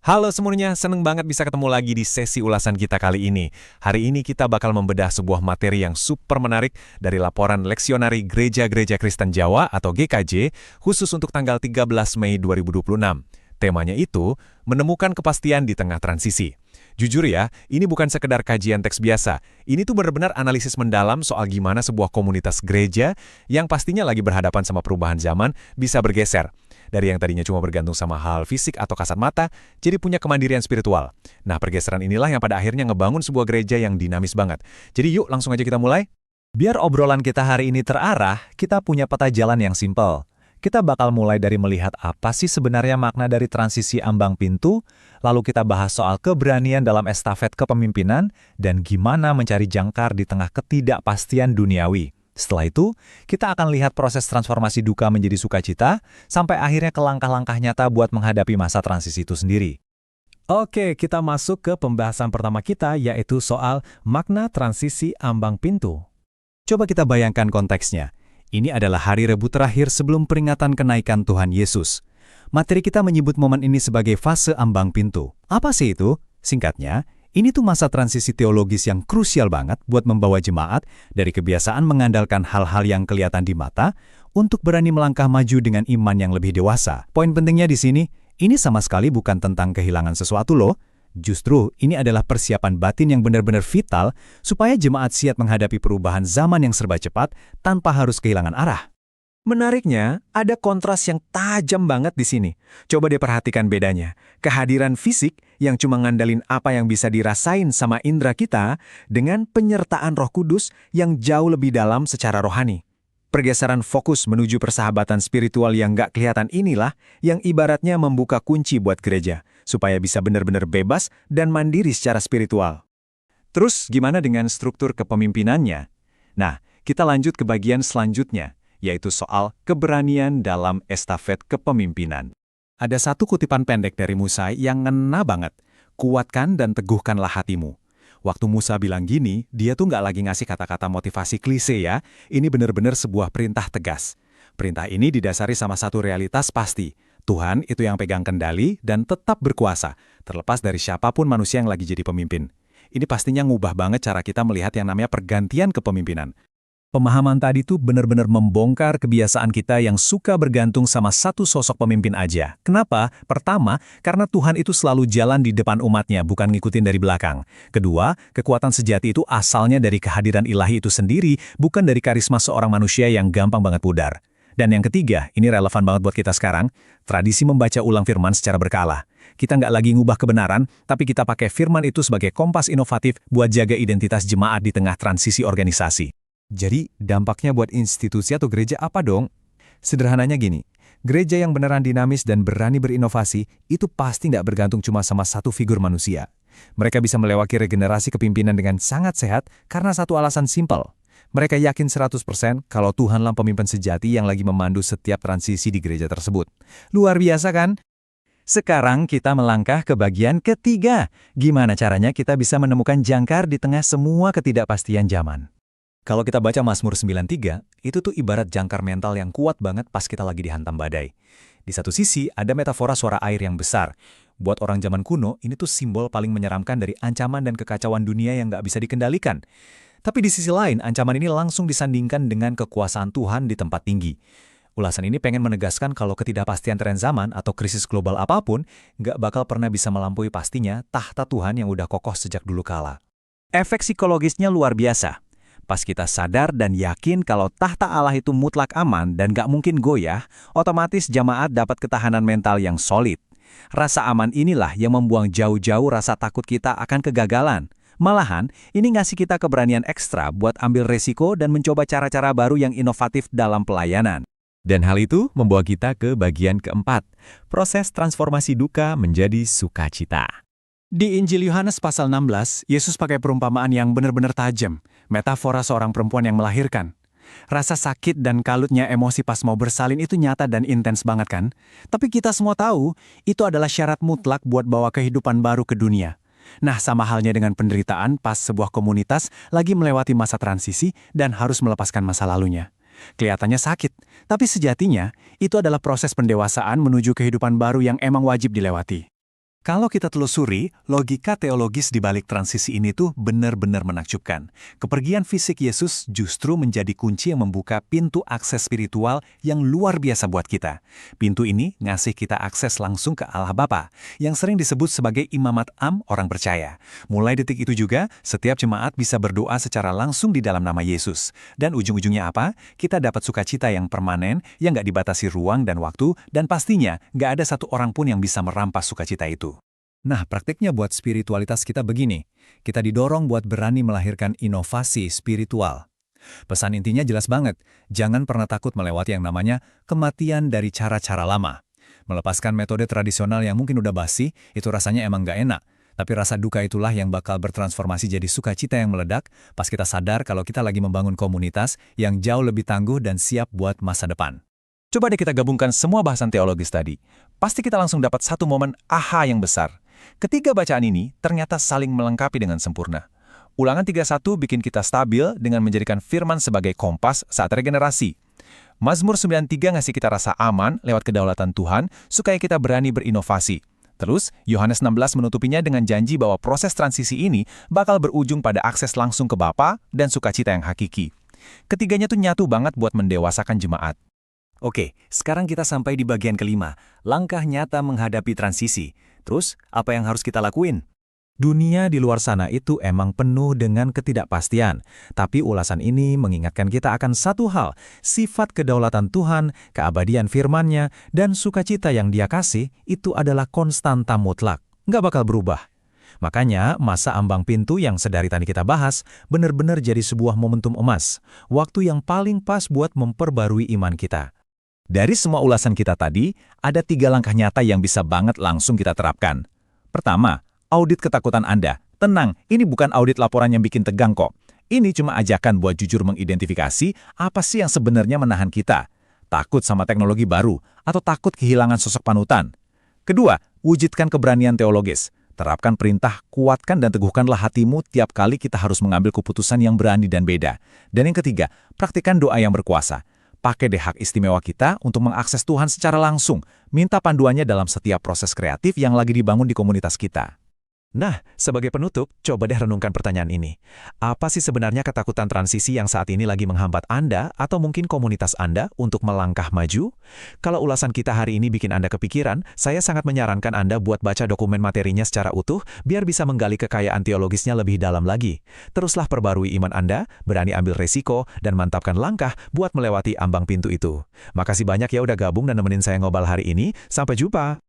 Halo semuanya, seneng banget bisa ketemu lagi di sesi ulasan kita kali ini. Hari ini kita bakal membedah sebuah materi yang super menarik dari laporan leksionari Gereja-Gereja Kristen Jawa atau GKJ, khusus untuk tanggal 13 Mei 2026. Temanya itu, menemukan kepastian di tengah transisi. Jujur ya, ini bukan sekedar kajian teks biasa. Ini tuh benar-benar analisis mendalam soal gimana sebuah komunitas gereja yang pastinya lagi berhadapan sama perubahan zaman bisa bergeser. Dari yang tadinya cuma bergantung sama hal fisik atau kasat mata, jadi punya kemandirian spiritual. Nah, pergeseran inilah yang pada akhirnya ngebangun sebuah gereja yang dinamis banget. Jadi yuk langsung aja kita mulai. Biar obrolan kita hari ini terarah, kita punya peta jalan yang simpel. Kita bakal mulai dari melihat apa sih sebenarnya makna dari transisi ambang pintu, lalu kita bahas soal keberanian dalam estafet kepemimpinan, dan gimana mencari jangkar di tengah ketidakpastian duniawi. Setelah itu, kita akan lihat proses transformasi duka menjadi sukacita, sampai akhirnya ke langkah-langkah nyata buat menghadapi masa transisi itu sendiri. Oke, kita masuk ke pembahasan pertama kita, yaitu soal makna transisi ambang pintu. Coba kita bayangkan konteksnya. Ini adalah hari Rebu terakhir sebelum peringatan kenaikan Tuhan Yesus. Materi kita menyebut momen ini sebagai fase ambang pintu. Apa sih itu? Singkatnya, ini tuh masa transisi teologis yang krusial banget buat membawa jemaat dari kebiasaan mengandalkan hal-hal yang kelihatan di mata untuk berani melangkah maju dengan iman yang lebih dewasa. Poin pentingnya di sini, ini sama sekali bukan tentang kehilangan sesuatu loh. Justru, ini adalah persiapan batin yang benar-benar vital supaya jemaat siap menghadapi perubahan zaman yang serba cepat tanpa harus kehilangan arah. Menariknya, ada kontras yang tajam banget di sini. Coba deh perhatikan bedanya. Kehadiran fisik yang cuma ngandalin apa yang bisa dirasain sama indera kita dengan penyertaan Roh Kudus yang jauh lebih dalam secara rohani. Pergeseran fokus menuju persahabatan spiritual yang nggak kelihatan inilah yang ibaratnya membuka kunci buat gereja, supaya bisa benar-benar bebas dan mandiri secara spiritual. Terus gimana dengan struktur kepemimpinannya? Nah, kita lanjut ke bagian selanjutnya, yaitu soal keberanian dalam estafet kepemimpinan. Ada satu kutipan pendek dari Musa yang ngena banget, kuatkan dan teguhkanlah hatimu. Waktu Musa bilang gini, dia tuh nggak lagi ngasih kata-kata motivasi klise ya, ini benar-benar sebuah perintah tegas. Perintah ini didasari sama satu realitas pasti, Tuhan itu yang pegang kendali dan tetap berkuasa, terlepas dari siapapun manusia yang lagi jadi pemimpin. Ini pastinya ngubah banget cara kita melihat yang namanya pergantian kepemimpinan. Pemahaman tadi tuh benar-benar membongkar kebiasaan kita yang suka bergantung sama satu sosok pemimpin aja. Kenapa? Pertama, karena Tuhan itu selalu jalan di depan umatnya, bukan ngikutin dari belakang. Kedua, kekuatan sejati itu asalnya dari kehadiran ilahi itu sendiri, bukan dari karisma seorang manusia yang gampang banget pudar. Dan yang ketiga, ini relevan banget buat kita sekarang, tradisi membaca ulang firman secara berkala. Kita nggak lagi ngubah kebenaran, tapi kita pakai firman itu sebagai kompas inovatif buat jaga identitas jemaat di tengah transisi organisasi. Jadi, dampaknya buat institusi atau gereja apa dong? Sederhananya gini, gereja yang beneran dinamis dan berani berinovasi itu pasti nggak bergantung cuma sama satu figur manusia. Mereka bisa melewati regenerasi kepimpinan dengan sangat sehat karena satu alasan simpel. Mereka yakin 100% kalau Tuhanlah pemimpin sejati yang lagi memandu setiap transisi di gereja tersebut. Luar biasa kan? Sekarang kita melangkah ke bagian ketiga. Gimana caranya kita bisa menemukan jangkar di tengah semua ketidakpastian zaman? Kalau kita baca Mazmur 93, itu tuh ibarat jangkar mental yang kuat banget pas kita lagi dihantam badai. Di satu sisi, ada metafora suara air yang besar. Buat orang zaman kuno, ini tuh simbol paling menyeramkan dari ancaman dan kekacauan dunia yang nggak bisa dikendalikan. Tapi di sisi lain, ancaman ini langsung disandingkan dengan kekuasaan Tuhan di tempat tinggi. Ulasan ini pengen menegaskan kalau ketidakpastian tren zaman atau krisis global apapun nggak bakal pernah bisa melampaui pastinya tahta Tuhan yang udah kokoh sejak dulu kala. Efek psikologisnya luar biasa. Pas kita sadar dan yakin kalau tahta Allah itu mutlak aman dan gak mungkin goyah, otomatis jemaat dapat ketahanan mental yang solid. Rasa aman inilah yang membuang jauh-jauh rasa takut kita akan kegagalan. Malahan, ini ngasih kita keberanian ekstra buat ambil resiko dan mencoba cara-cara baru yang inovatif dalam pelayanan. Dan hal itu membawa kita ke bagian keempat, proses transformasi duka menjadi sukacita. Di Injil Yohanes pasal 16, Yesus pakai perumpamaan yang benar-benar tajam, metafora seorang perempuan yang melahirkan. Rasa sakit dan kalutnya emosi pas mau bersalin itu nyata dan intens banget kan? Tapi kita semua tahu, itu adalah syarat mutlak buat bawa kehidupan baru ke dunia. Nah, sama halnya dengan penderitaan pas sebuah komunitas lagi melewati masa transisi dan harus melepaskan masa lalunya. Kelihatannya sakit, tapi sejatinya itu adalah proses pendewasaan menuju kehidupan baru yang emang wajib dilewati. Kalau kita telusuri, logika teologis di balik transisi ini tuh benar-benar menakjubkan. Kepergian fisik Yesus justru menjadi kunci yang membuka pintu akses spiritual yang luar biasa buat kita. Pintu ini ngasih kita akses langsung ke Allah Bapa, yang sering disebut sebagai imamat am orang percaya. Mulai detik itu juga, setiap jemaat bisa berdoa secara langsung di dalam nama Yesus. Dan ujung-ujungnya apa? Kita dapat sukacita yang permanen, yang nggak dibatasi ruang dan waktu, dan pastinya nggak ada satu orang pun yang bisa merampas sukacita itu. Nah, praktiknya buat spiritualitas kita begini. Kita didorong buat berani melahirkan inovasi spiritual. Pesan intinya jelas banget, jangan pernah takut melewati yang namanya kematian dari cara-cara lama. Melepaskan metode tradisional yang mungkin udah basi, itu rasanya emang nggak enak. Tapi rasa duka itulah yang bakal bertransformasi jadi sukacita yang meledak pas kita sadar kalau kita lagi membangun komunitas yang jauh lebih tangguh dan siap buat masa depan. Coba deh kita gabungkan semua bahasan teologis tadi. Pasti kita langsung dapat satu momen aha yang besar. Ketiga bacaan ini ternyata saling melengkapi dengan sempurna. Ulangan 31 bikin kita stabil dengan menjadikan firman sebagai kompas saat regenerasi. Mazmur 93 ngasih kita rasa aman lewat kedaulatan Tuhan supaya kita berani berinovasi. Terus, Yohanes 16 menutupinya dengan janji bahwa proses transisi ini bakal berujung pada akses langsung ke Bapa dan sukacita yang hakiki. Ketiganya tuh nyatu banget buat mendewasakan jemaat. Oke, sekarang kita sampai di bagian kelima, langkah nyata menghadapi transisi. Terus, apa yang harus kita lakuin? Dunia di luar sana itu emang penuh dengan ketidakpastian. Tapi ulasan ini mengingatkan kita akan satu hal, sifat kedaulatan Tuhan, keabadian firman-Nya, dan sukacita yang Dia kasih itu adalah konstanta mutlak, nggak bakal berubah. Makanya, masa ambang pintu yang sedari tadi kita bahas benar-benar jadi sebuah momentum emas, waktu yang paling pas buat memperbarui iman kita. Dari semua ulasan kita tadi, ada 3 langkah nyata yang bisa banget langsung kita terapkan. Pertama, audit ketakutan Anda. Tenang, ini bukan audit laporan yang bikin tegang kok. Ini cuma ajakan buat jujur mengidentifikasi apa sih yang sebenarnya menahan kita. Takut sama teknologi baru, atau takut kehilangan sosok panutan. Kedua, wujudkan keberanian teologis. Terapkan perintah, kuatkan dan teguhkanlah hatimu tiap kali kita harus mengambil keputusan yang berani dan beda. Dan yang ketiga, praktikkan doa yang berkuasa. Pakai deh hak istimewa kita untuk mengakses Tuhan secara langsung. Minta panduannya dalam setiap proses kreatif yang lagi dibangun di komunitas kita. Nah, sebagai penutup, coba deh renungkan pertanyaan ini. Apa sih sebenarnya ketakutan transisi yang saat ini lagi menghambat Anda atau mungkin komunitas Anda untuk melangkah maju? Kalau ulasan kita hari ini bikin Anda kepikiran, saya sangat menyarankan Anda buat baca dokumen materinya secara utuh biar bisa menggali kekayaan teologisnya lebih dalam lagi. Teruslah perbarui iman Anda, berani ambil resiko, dan mantapkan langkah buat melewati ambang pintu itu. Makasih banyak ya udah gabung dan nemenin saya ngobrol hari ini. Sampai jumpa!